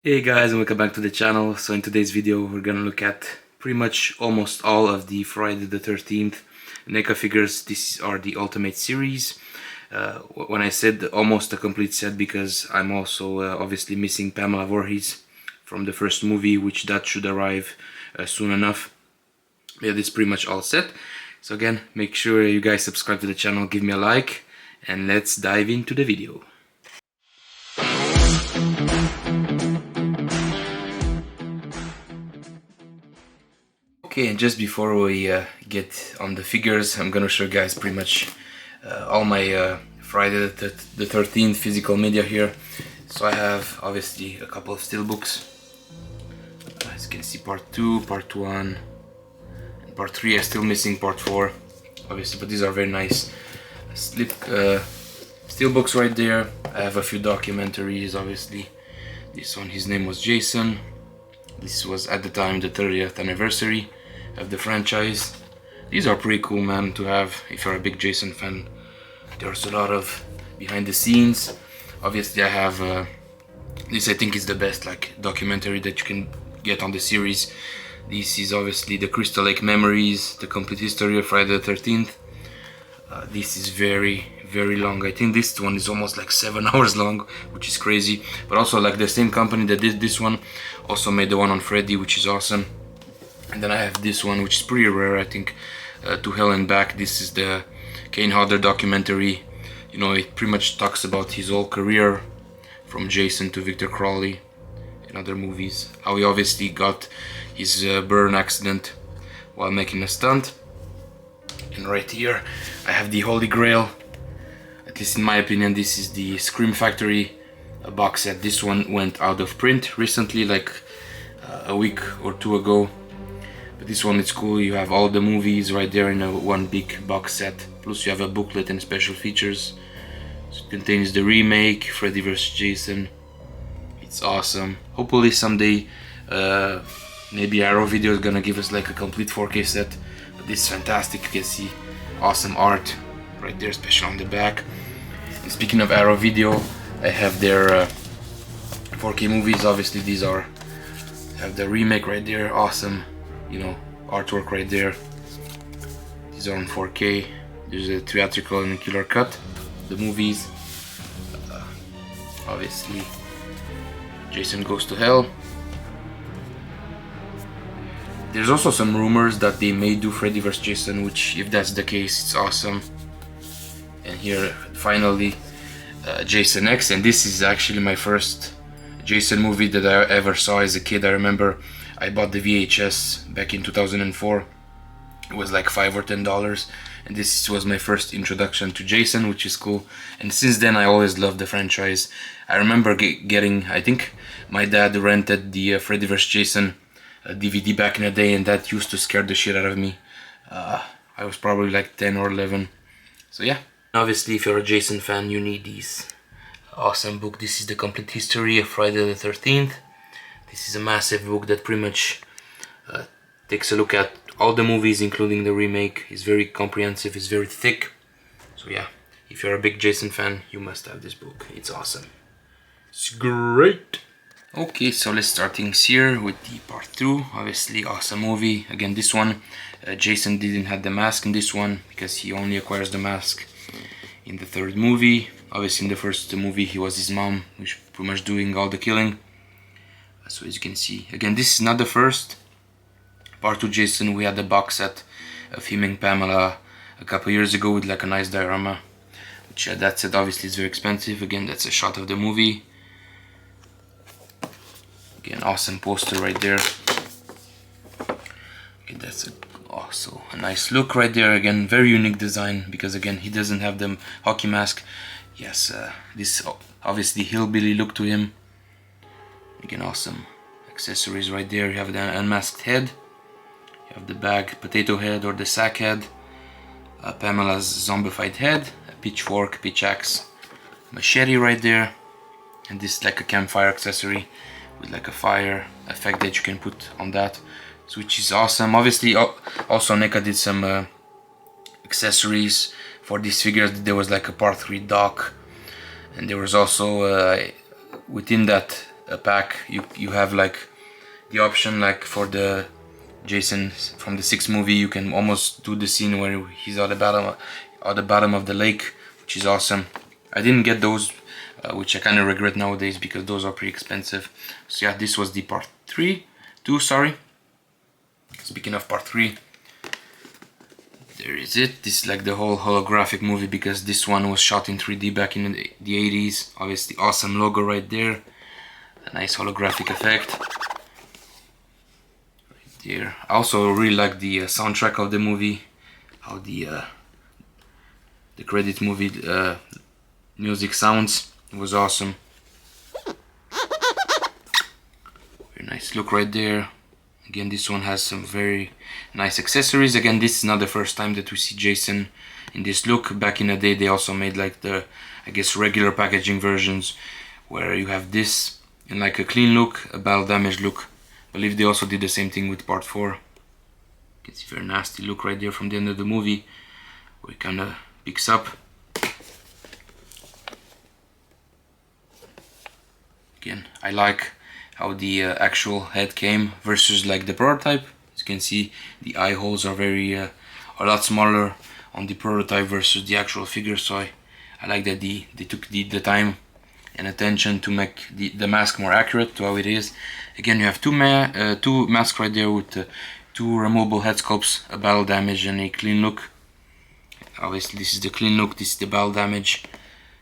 Hey guys, and welcome back to the channel. So in today's video we're gonna look at pretty much almost all of the Friday the 13th NECA figures. These are the Ultimate Series. When I said almost a complete set, because I'm also obviously missing Pamela Voorhees from the first movie, which that should arrive soon enough. Yeah, this is pretty much all set. So again, make sure you guys subscribe to the channel, give me a like, and let's dive into the video. Okay, and just before we get on the figures, I'm gonna show you guys pretty much all my Friday the 13th physical media here. So I have obviously a couple of steelbooks. As you can see, part 2, part 1, and part 3. I'm still missing part 4, obviously, but these are very nice steelbooks right there. I have a few documentaries, obviously. This one, his name was Jason. This was at the time the 30th anniversary of the franchise. These are pretty cool, man, to have if you're a big Jason fan. There's a lot of behind the scenes. Obviously I have this, I think is the best documentary that you can get on the series. This is obviously the Crystal Lake Memories, the complete history of Friday the 13th. This is very long. I think this one is almost like 7 hours long, which is crazy. But also, like, the same company that did this one also made the one on Freddy, which is awesome. And then I have this one, which is pretty rare, I think, To Hell and Back. This is the Kane Hodder documentary. You know, it pretty much talks about his whole career, from Jason to Victor Crowley in other movies. How he obviously got his burn accident while making a stunt. And right here I have the Holy Grail. At least in my opinion, this is the Scream Factory box set. This one went out of print recently, like a week or two ago. But this one is cool. You have all the movies right there in one big box set. Plus you have a booklet and special features. So it contains the remake, Freddy vs. Jason. It's awesome. Hopefully someday maybe Arrow Video is gonna give us like a complete 4K set. But this is fantastic. You can see awesome art right there, especially on the back. And speaking of Arrow Video, I have their 4K movies. Obviously these are, have the remake right there, awesome, you know, artwork right there. These are on 4K. There's a theatrical and a killer cut. The movies, obviously Jason Goes to Hell. There's also some rumors that they may do Freddy vs. Jason, which, if that's the case, it's awesome. And here, finally, Jason X, and this is actually my first Jason movie that I ever saw as a kid. I remember I bought the VHS back in 2004. It was like $5 or $10, and this was my first introduction to Jason, which is cool. And since then I always loved the franchise. I remember getting, I think my dad rented the Freddy vs. Jason DVD back in the day, and that used to scare the shit out of me. I was probably like 10 or 11. So yeah. Obviously, if you're a Jason fan, you need these. Awesome book. This is the complete history of Friday the 13th. This is a massive book that pretty much takes a look at all the movies, including the remake. It's very comprehensive, it's very thick. So yeah, if you're a big Jason fan, you must have this book. It's awesome. It's great. Okay, so let's start things here with the part 2. Obviously, awesome movie. Again, this one, Jason didn't have the mask in this one, because he only acquires the mask in the third movie. Obviously, in the first movie, he was his mom, which was pretty much doing all the killing. So as you can see, again, this is not the first. Part 2 Jason, we had the box set of him and Pamela a couple years ago with like a nice diorama. Which that set obviously is very expensive. Again, that's a shot of the movie. Again, awesome poster right there. Okay, that's also a nice look right there. Again, very unique design, because again, he doesn't have the hockey mask. Yes, this obviously hillbilly look to him. Again, awesome accessories right there. You have the unmasked head. You have the bag potato head or the sack head. Pamela's zombified head. A pitchfork, pickaxe, machete right there. And this is like a campfire accessory with like a fire effect that you can put on that, which is awesome. Obviously, also NECA did some accessories for these figures. There was like a part 3 dock, and there was also within that pack, you have like the option, like for the Jason from the 6th movie, you can almost do the scene where he's at the bottom of the lake, which is awesome. I didn't get those, which I kind of regret nowadays because those are pretty expensive. So yeah, this was the part 2, sorry. Speaking of part 3, there is it. This is like the whole holographic movie because this one was shot in 3D back in the 80s. Obviously, awesome logo right there. A nice holographic effect. Right there. I also really like the soundtrack of the movie. How the credit movie music sounds. It was awesome. Very nice look right there. Again, this one has some very nice accessories. Again, this is not the first time that we see Jason in this look. Back in the day, they also made like the, I guess, regular packaging versions where you have this in like a clean look, a battle damage look. I believe they also did the same thing with part 4. You can see a very nasty look right there from the end of the movie, where it kind of picks up. Again, I like how the actual head came versus like the prototype. As you can see, the eye holes are a lot smaller on the prototype versus the actual figure. So I like that they took the time and attention to make the mask more accurate to how it is. Again, you have two masks right there with 2 removable head sculpts, a battle damage and a clean look. Obviously, this is the clean look. This is the battle damage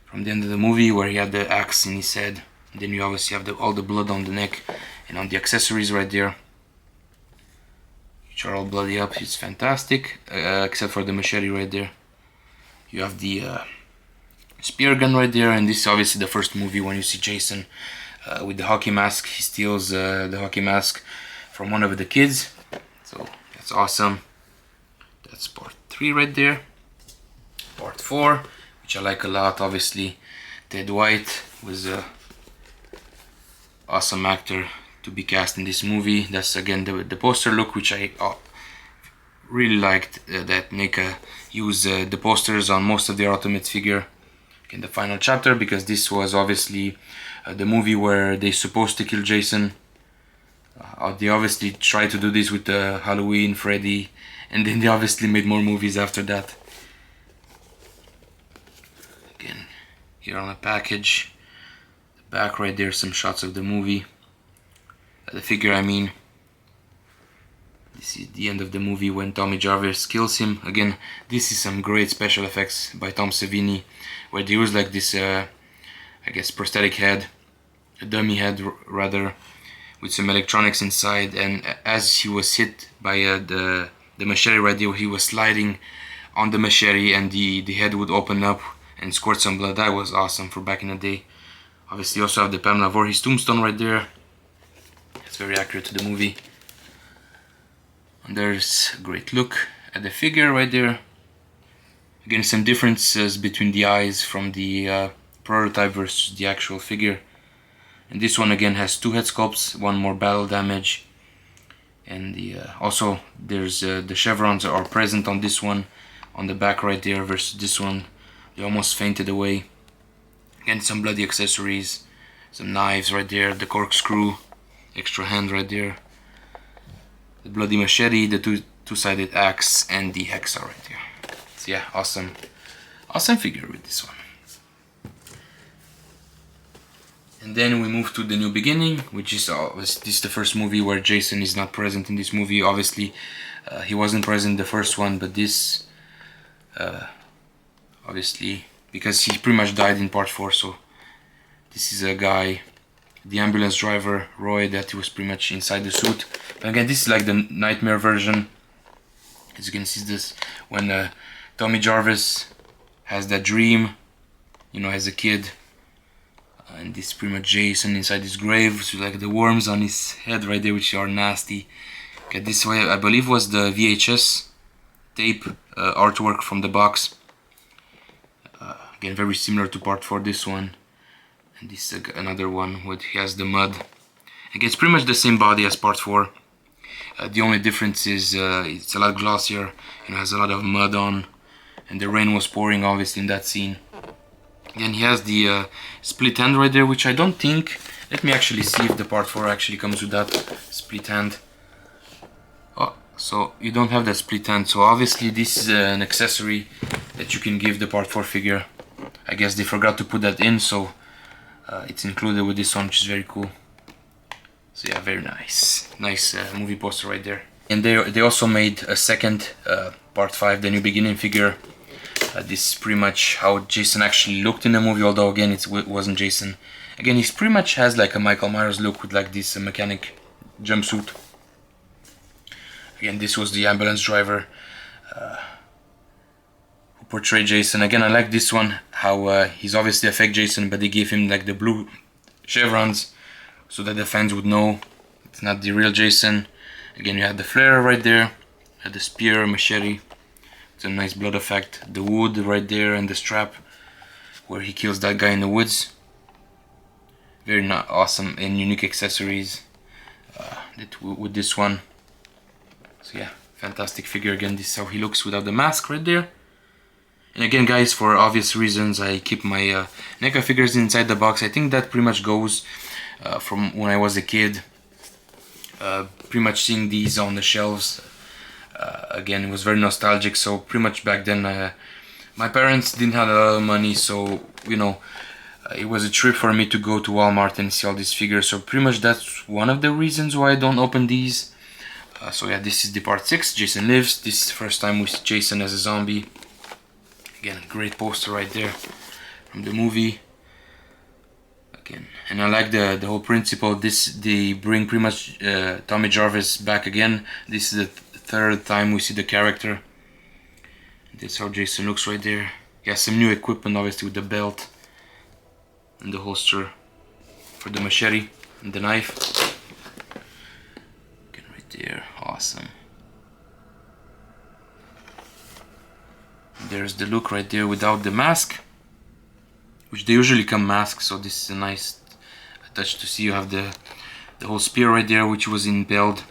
from the end of the movie where he had the axe in his head. Then you obviously have all the blood on the neck and on the accessories right there, which are all bloody up. It's fantastic, except for the machete right there. You have the spear gun right there, and this is obviously the first movie when you see Jason with the hockey mask. He steals the hockey mask from one of the kids, so that's awesome. That's part 3 right there. Part 4, which I like a lot, obviously. Ted White was a awesome actor to be cast in this movie. That's again the poster look, which I really liked that NECA used the posters on most of their Ultimate figure in the final chapter, because this was obviously the movie where they're supposed to kill Jason. They obviously tried to do this with Halloween, Freddy, and then they obviously made more movies after that. Again, here on the package, back right there, some shots of the movie, the figure I mean. This is the end of the movie when Tommy Jarvis kills him. Again, this is some great special effects by Tom Savini, where they use like this I guess prosthetic head, a dummy head rather, with some electronics inside, and as he was hit by the machete right there, he was sliding on the machete and the head would open up and squirt some blood. That was awesome for back in the day. Obviously, you also have the Pamela Voorhees tombstone right there. It's very accurate to the movie. And there's a great look at the figure right there. Again, some differences between the eyes from the prototype versus the actual figure. And this one again has 2 head sculpts, 1 more battle damage. And also there's the chevrons are present on this one, on the back right there, versus this one. They almost fainted away. Again, some bloody accessories, some knives right there, the corkscrew, extra hand right there, the bloody machete, the two-sided axe, and the hexa right there. So yeah, awesome figure with this one. And then we move to the new beginning, which is this is the first movie where Jason is not present in this movie. Obviously, he wasn't present in the first one, but this, obviously, because he pretty much died in part 4, so this is a guy, the ambulance driver, Roy, that he was pretty much inside the suit. But again, this is like the nightmare version. As you can see this, when Tommy Jarvis has that dream, you know, as a kid. And this is pretty much Jason inside his grave, so like the worms on his head right there, which are nasty. Okay, this way, I believe was the VHS tape artwork from the box. Again, very similar to part 4, this one. And this is another one where he has the mud. Again, it's pretty much the same body as part 4. The only difference is it's a lot glossier and has a lot of mud on. And the rain was pouring, obviously, in that scene. Then he has the split hand right there, which I don't think Let me actually see if the part 4 actually comes with that split hand. Oh, so you don't have that split hand, so obviously this is an accessory that you can give the part 4 figure. I guess they forgot to put that in, so it's included with this one, which is very cool. So yeah, very nice. Nice movie poster right there. And they also made a second part 5, the New Beginning figure. This is pretty much how Jason actually looked in the movie, although again it wasn't Jason. Again, he pretty much has like a Michael Myers look with like this mechanic jumpsuit. Again, this was the ambulance driver who portrayed Jason. Again, I like this one, how he's obviously a fake Jason, but they gave him like the blue chevrons so that the fans would know it's not the real Jason. Again, you have the flare right there, you have the spear, machete. It's a nice blood effect. The wood right there and the strap where he kills that guy in the woods. Very awesome and unique accessories with this one. So yeah, fantastic figure. Again, this is how he looks without the mask right there. And again, guys, for obvious reasons, I keep my NECA figures inside the box. I think that pretty much goes from when I was a kid. Pretty much seeing these on the shelves. Again, it was very nostalgic. So pretty much back then, my parents didn't have a lot of money, so you know, it was a trip for me to go to Walmart and see all these figures. So pretty much that's one of the reasons why I don't open these. So yeah, this is the part 6, Jason Lives. This is the first time we see Jason as a zombie. Again, a great poster right there from the movie. Again, and I like the whole principle. They bring pretty much Tommy Jarvis back again. This is the third time we see the character. That's how Jason looks right there. He has some new equipment, obviously, with the belt and the holster for the machete and the knife. Again, right there, awesome. There's the look right there without the mask, which they usually come masked, so this is a nice touch to see. You have the whole spear right there, which was impaled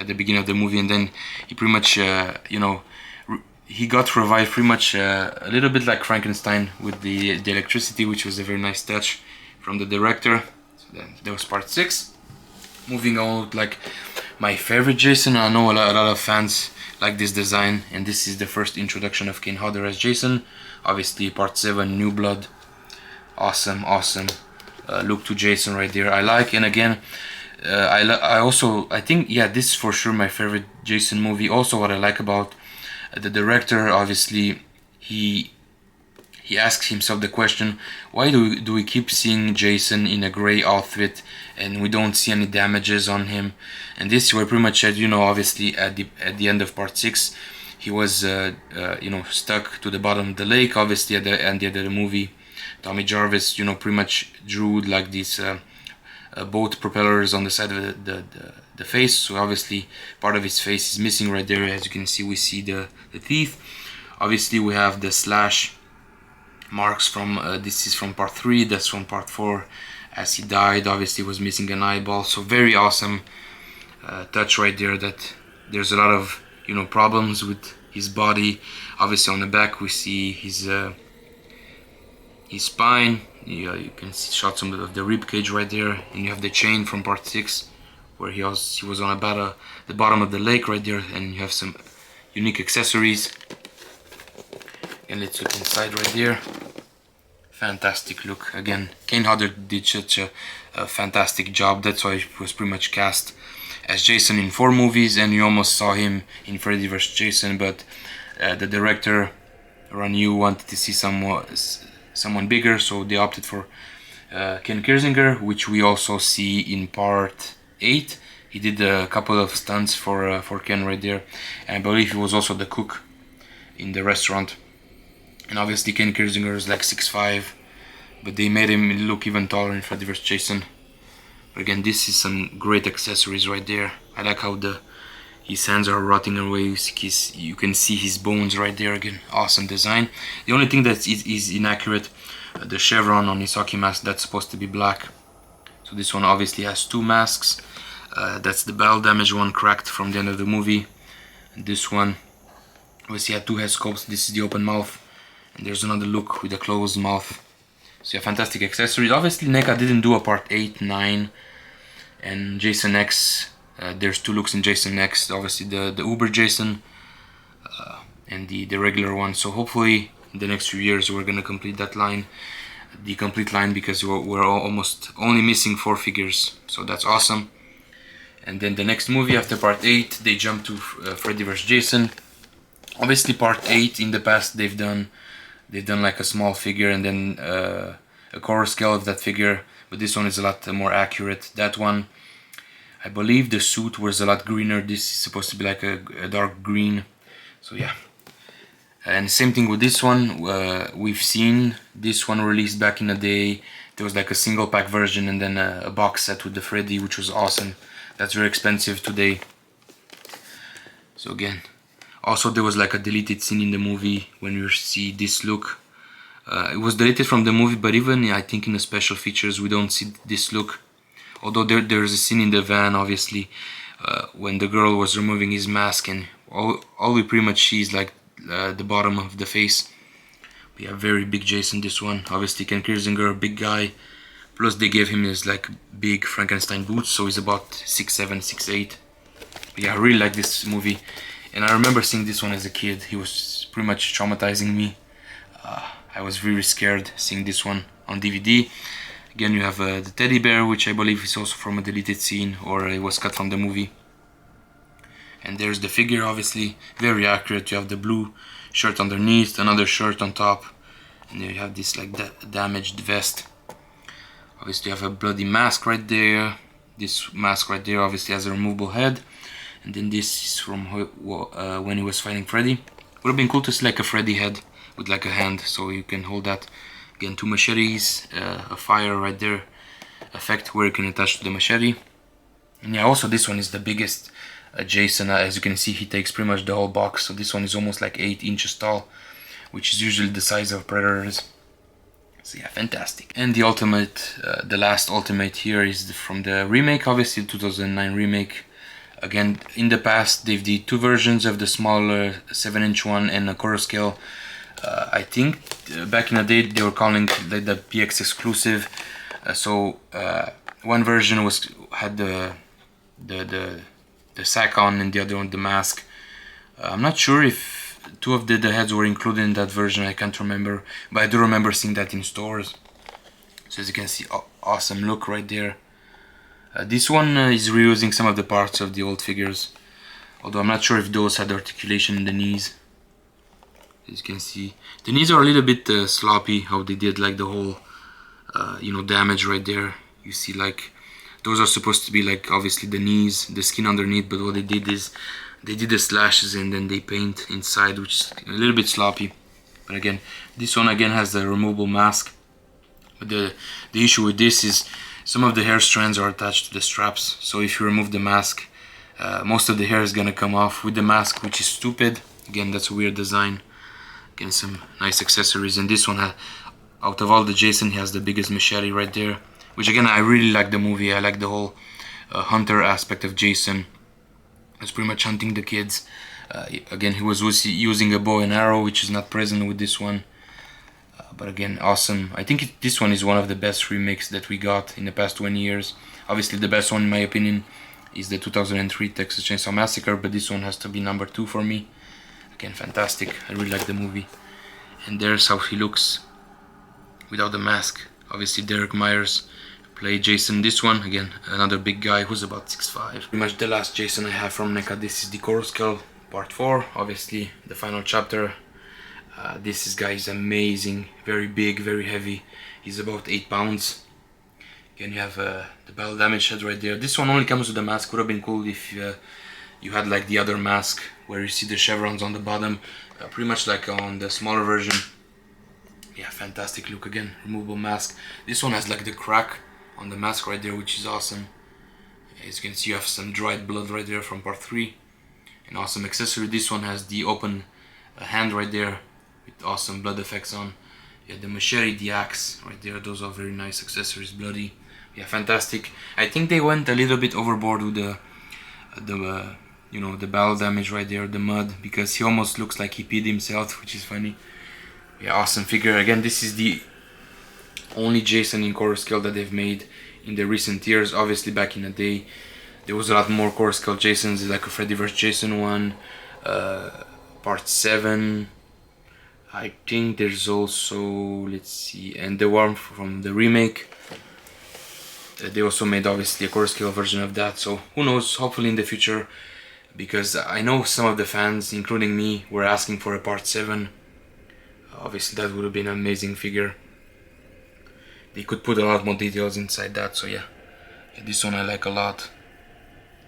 at the beginning of the movie, and then he pretty much, you know, he got revived pretty much a little bit like Frankenstein with the electricity, which was a very nice touch from the director. So then that was part 6. Moving on, like my favorite Jason. I know a lot of fans like this design, and this is the first introduction of Kane Hodder as Jason. Obviously, part 7, New Blood. Awesome look to Jason right there. I like, and again, I think, yeah, this is for sure my favorite Jason movie. Also, what I like about the director, obviously, he asks himself the question, why do we keep seeing Jason in a gray outfit and we don't see any damages on him? And this were pretty much said, you know, obviously at the end of part 6, he was you know, stuck to the bottom of the lake. Obviously at the end of the movie, Tommy Jarvis, you know, pretty much drew like these boat propellers on the side of the face. So obviously part of his face is missing right there. As you can see, we see the teeth. Obviously we have the slash marks from this is from part 3, that's from part 4, as he died. Obviously was missing an eyeball. So very awesome touch right there, that there's a lot of, you know, problems with his body. Obviously on the back we see his spine. You can see shots of the rib cage right there, and you have the chain from part 6 where he was on about the bottom of the lake right there, and you have some unique accessories. And let's look inside right there. Fantastic look. Again, Kane Hodder did such a fantastic job. That's why he was pretty much cast as Jason in 4 movies, and you almost saw him in Freddy vs. Jason, but the director Ron Yu wanted to see someone bigger, so they opted for Ken Kirzinger, which we also see in part 8. He did a couple of stunts for Ken right there, and I believe he was also the cook in the restaurant. And obviously Ken Kirzinger is like 6'5", but they made him look even taller in Freddy vs. Jason. But again, this is some great accessories right there. I like how his hands are rotting away. You can see his bones right there. Again, awesome design. The only thing that is inaccurate, the chevron on his hockey mask, that's supposed to be black. So this one obviously has 2 masks. That's the battle damage one, cracked from the end of the movie. And this one, obviously had 2 head sculpts. This is the open mouth, and there's another look with a closed mouth. So yeah, fantastic accessories. Obviously NECA didn't do a part 8, 9 and Jason X. There's 2 looks in Jason X, obviously the Uber Jason and the regular one. So hopefully in the next few years we're gonna complete that line, the complete line, because we're almost only missing 4 figures, so that's awesome. And then the next movie after part 8, they jump to Freddy vs Jason. Obviously part 8 in the past they've done like a small figure and then a core scale of that figure, but this one is a lot more accurate. That one, I believe the suit was a lot greener. This is supposed to be like a dark green. So yeah. And same thing with this one. We've seen this one released back in the day. There was like a single pack version and then a box set with the Freddy, which was awesome. That's very expensive today. So again, also there was like a deleted scene in the movie when you see this look. It was deleted from the movie, but even I think in the special features we don't see this look. Although there's a scene in the van, obviously, when the girl was removing his mask, and all we pretty much see is like the bottom of the face. We have very big Jason, this one. Obviously Ken Kirzinger, big guy. Plus they gave him his like big Frankenstein boots, so he's about 6'7", 6'8". But yeah, I really like this movie. And I remember seeing this one as a kid. He was pretty much traumatizing me. I was really scared seeing this one on DVD. Again, you have the teddy bear, which I believe is also from a deleted scene, or it was cut from the movie. And there's the figure, obviously, very accurate. You have the blue shirt underneath, another shirt on top, and then you have this like damaged vest. Obviously you have a bloody mask right there. This mask right there obviously has a removable head. And then this is from when he was fighting Freddy. Would have been cool to see like a Freddy head with like a hand, so you can hold that. Again, 2 machetes, a fire right there, effect where you can attach to the machete. And yeah, also this one is the biggest Jason. As you can see, he takes pretty much the whole box. So this one is almost like 8 inches tall, which is usually the size of Predators. So yeah, fantastic. And the ultimate, the last ultimate here is from the remake, obviously 2009 remake. Again, in the past they've did 2 versions of the smaller 7-inch one and a core scale. I think back in the day they were calling it the PX exclusive. One version had the sack on and the other one the mask. I'm not sure if 2 of the heads were included in that version, I can't remember, but I do remember seeing that in stores. So as you can see, awesome look right there. This one is reusing some of the parts of the old figures, although I'm not sure if those had articulation in the knees. As you can see, the knees are a little bit sloppy, how they did like the whole damage right there. You see like those are supposed to be like obviously the knees, the skin underneath, but what they did is they did the slashes and then they paint inside, which is a little bit sloppy. But again, this one again has the removable mask. But the issue with this is some of the hair strands are attached to the straps, so if you remove the mask, most of the hair is gonna come off with the mask, which is stupid. Again, that's a weird design. Again, some nice accessories. And this one, out of all the Jason, he has the biggest machete right there, which again, I really like the movie. I like the whole hunter aspect of Jason. It's pretty much hunting the kids. Again, he was using a bow and arrow, which is not present with this one. But again, awesome. I think this one is one of the best remakes that we got in the past 20 years. Obviously, the best one in my opinion is the 2003 Texas Chainsaw Massacre, but this one has to be number 2 for me. Again, fantastic. I really like the movie. And there's how he looks without the mask. Obviously, Derek Myers played Jason. This one, again, another big guy who's about 6'5". Pretty much the last Jason I have from NECA. This is the Coral Skull Part 4. Obviously, the final chapter. This guy is amazing. Very big, very heavy. He's about 8 pounds. Again, you have the battle damage head right there. This one only comes with the mask. Would have been cool if you had like the other mask where you see the chevrons on the bottom. Pretty much like on the smaller version. Yeah, fantastic look again. Removable mask. This one has like the crack on the mask right there, which is awesome. As you can see, you have some dried blood right there from part 3. An awesome accessory. This one has the open hand right there with awesome blood effects on. Yeah, the machete, the axe right there. Those are very nice accessories. Bloody. Yeah, fantastic. I think they went a little bit overboard with the battle damage right there, the mud, because he almost looks like he peed himself, which is funny. Yeah, awesome figure. Again, this is the only Jason in core scale that they've made in the recent years. Obviously back in the day there was a lot more core scale Jasons, like a Freddy vs Jason one, part 7. I think there's also, let's see, and the one from the remake. They also made obviously a core scale version of that, so who knows, hopefully in the future, because I know some of the fans, including me, were asking for a part 7. Obviously that would have been an amazing figure. They could put a lot more details inside that, so yeah. This one I like a lot.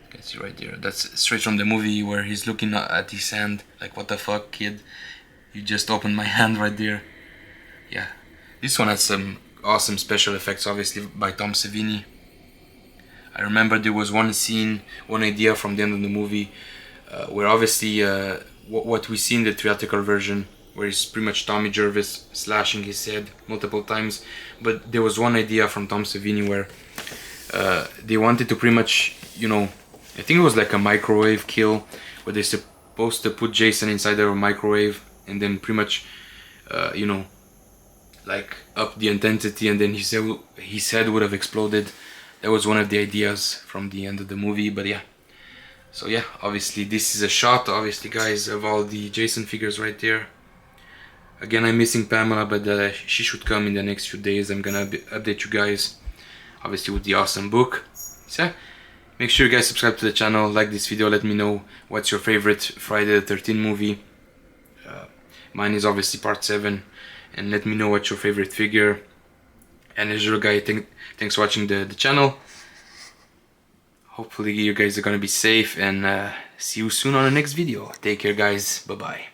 You can see right there, that's straight from the movie where he's looking at his hand, like, what the fuck, kid? You just opened my hand right there. Yeah, this one has some awesome special effects, obviously by Tom Savini. I remember there was one scene, one idea from the end of the movie, where obviously what we see in the theatrical version, where it's pretty much Tommy Jervis slashing his head multiple times, but there was one idea from Tom Savini where they wanted to pretty much, you know, I think it was like a microwave kill, where they're supposed to put Jason inside of a microwave and then pretty much, you know, like up the intensity, and then his head would have exploded. That was one of the ideas from the end of the movie, but yeah. So yeah, obviously this is a shot, obviously guys, of all the Jason figures right there. Again, I'm missing Pamela, but she should come in the next few days. I'm gonna update you guys, obviously, with the awesome book. So make sure you guys subscribe to the channel, like this video, let me know what's your favorite Friday the 13th movie. Mine is obviously part 7, and let me know what's your favorite figure. And as usual, guys, thanks for watching the channel. Hopefully you guys are gonna be safe, and see you soon on the next video. Take care, guys. Bye bye.